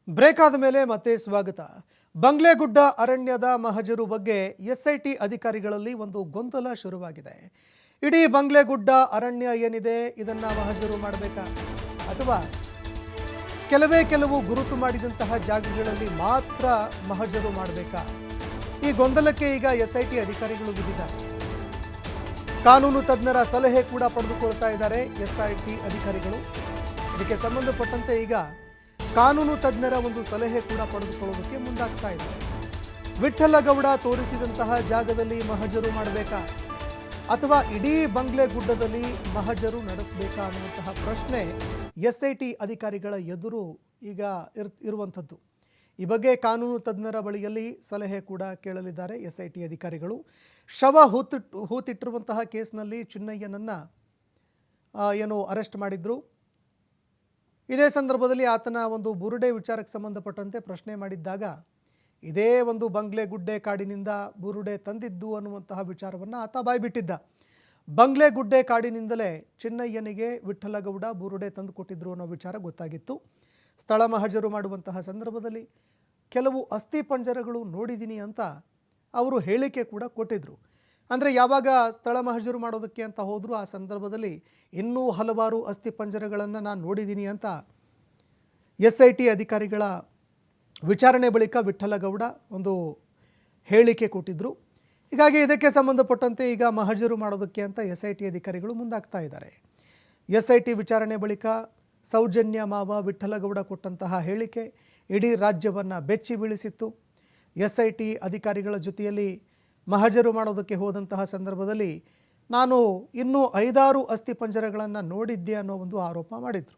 Break ಆದ ಮೇಲೆ ಮತ್ತೆ ಸ್ವಾಗತ. ಬಂಗ್ಲೆಗುಡ್ಡ ಅರಣ್ಯದ ಮಹಜರು ಬಗ್ಗೆ ಎಸ್ಐಟಿ ಅಧಿಕಾರಿಗಳಲ್ಲಿ ಒಂದು ಗೊಂದಲ ಶುರುವಾಗಿದೆ. ಇಡೀ ಬಂಗ್ಲೆಗುಡ್ಡ ಅರಣ್ಯ ಏನಿದೆ ಇದನ್ನ ಮಹಜರು ಮಾಡಬೇಕಾ ಅಥವಾ ಕೆಲವು ಗುರುತು ಮಾಡಿದಂತಹ ಜಾಗಗಳಲ್ಲಿ ಮಾತ್ರ ಮಹಜರು ಮಾಡಬೇಕಾ? ಈ ಗೊಂದಲಕ್ಕೆ ಈಗ ಎಸ್ಐಟಿ ಅಧಿಕಾರಿಗಳು ಬಿದ್ದಿದ್ದಾರೆ. ಕಾನೂನು ತಜ್ಞರ ಸಲಹೆ ಕೂಡ ಪಡೆದುಕೊಳ್ತಾ ಇದ್ದಾರೆ ಎಸ್ಐಟಿ ಅಧಿಕಾರಿಗಳು. ಇದಕ್ಕೆ ಸಂಬಂಧಪಟ್ಟಂತೆ ಈಗ ಕಾನೂನು ತಜ್ಞರ ಒಂದು ಸಲಹೆ ಕೂಡ ಪಡೆದುಕೊಳ್ಳೋದಕ್ಕೆ ಮುಂದಾಗ್ತಾ ಇದ್ದಾರೆ. ವಿಠ್ಠಲಗೌಡ ತೋರಿಸಿದಂತಹ ಜಾಗದಲ್ಲಿ ಮಹಜರು ಮಾಡಬೇಕಾ ಅಥವಾ ಇಡೀ ಬಂಗ್ಲೆಗುಡ್ಡದಲ್ಲಿ ಮಹಜರು ನಡೆಸಬೇಕಾ ಅನ್ನುವಂತಹ ಪ್ರಶ್ನೆ ಎಸ್ಐಟಿ ಅಧಿಕಾರಿಗಳ ಎದುರು ಈಗ ಇರುವಂಥದ್ದು. ಈ ಬಗ್ಗೆ ಕಾನೂನು ತಜ್ಞರ ಬಳಿಯಲ್ಲಿ ಸಲಹೆ ಕೂಡ ಕೇಳಲಿದ್ದಾರೆ ಎಸ್ಐಟಿ ಅಧಿಕಾರಿಗಳು. ಶವ ಹೂತಿಟ್ಟಿರುವಂತಹ ಕೇಸ್ನಲ್ಲಿ ಚಿನ್ನಯ್ಯನನ್ನು ಏನು ಅರೆಸ್ಟ್ ಮಾಡಿದ್ರು. ಇದೇ ಸಂದರ್ಭದಲ್ಲಿ ಆತನ ಒಂದು ಬುರುಡೆ ವಿಚಾರಕ್ಕೆ ಸಂಬಂಧಪಟ್ಟಂತೆ ಪ್ರಶ್ನೆ ಮಾಡಿದ್ದಾಗ ಇದೇ ಒಂದು ಬಂಗ್ಲೆಗುಡ್ಡೆ ಕಾಡಿನಿಂದ ಬುರುಡೆ ತಂದಿದ್ದು ಅನ್ನುವಂತಹ ವಿಚಾರವನ್ನು ಆತ ಬಾಯ್ಬಿಟ್ಟಿದ್ದ. ಬಂಗ್ಲೆಗುಡ್ಡೆ ಕಾಡಿನಿಂದಲೇ ಚಿನ್ನಯ್ಯನಿಗೆ ವಿಠ್ಠಲಗೌಡ ಬುರುಡೆ ತಂದು ಕೊಟ್ಟಿದ್ರು ಅನ್ನೋ ವಿಚಾರ ಗೊತ್ತಾಗಿತ್ತು. ಸ್ಥಳ ಮಹಜರು ಮಾಡುವಂತಹ ಸಂದರ್ಭದಲ್ಲಿ ಕೆಲವು ಅಸ್ಥಿ ಪಂಜರಗಳು ನೋಡಿದ್ದೀನಿ ಅಂತ ಅವರು ಹೇಳಿಕೆ ಕೂಡ ಕೊಟ್ಟಿದ್ರು. ಅಂದರೆ ಯಾವಾಗ ಸ್ಥಳ ಮಹಜರು ಮಾಡೋದಕ್ಕೆ ಅಂತ ಹೋದರೂ ಆ ಸಂದರ್ಭದಲ್ಲಿ ಇನ್ನೂ ಹಲವಾರು ಅಸ್ಥಿ ಪಂಜರಗಳನ್ನು ನಾನು ನೋಡಿದ್ದೀನಿ ಅಂತ ಎಸ್ಐಟಿ ಅಧಿಕಾರಿಗಳ ವಿಚಾರಣೆ ಬಳಿಕ ವಿಠ್ಠಲಗೌಡ ಒಂದು ಹೇಳಿಕೆ ಕೊಟ್ಟಿದ್ದರು. ಹೀಗಾಗಿ ಇದಕ್ಕೆ ಸಂಬಂಧಪಟ್ಟಂತೆ ಈಗ ಮಹಜರು ಮಾಡೋದಕ್ಕೆ ಅಂತ ಎಸ್ಐಟಿ ಅಧಿಕಾರಿಗಳು ಮುಂದಾಗ್ತಾ ಇದ್ದಾರೆ. ಎಸ್ಐಟಿ ವಿಚಾರಣೆ ಬಳಿಕ ಸೌಜನ್ಯ ಮಾವ ವಿಠ್ಠಲಗೌಡ ಕೊಟ್ಟಂತಹ ಹೇಳಿಕೆ ಇಡೀ ರಾಜ್ಯವನ್ನು ಬೆಚ್ಚಿ ಬೀಳಿಸಿತ್ತು. ಎಸ್ಐಟಿ ಅಧಿಕಾರಿಗಳ ಜೊತೆಯಲ್ಲಿ ಮಹಜರು ಮಾಡೋದಕ್ಕೆ ಹೋದಂತಹ ಸಂದರ್ಭದಲ್ಲಿ ನಾನು ಇನ್ನೂ 5-6 ಅಸ್ಥಿ ಪಂಜರಗಳನ್ನು ನೋಡಿದ್ದೆ ಅನ್ನೋ ಒಂದು ಆರೋಪ ಮಾಡಿದರು.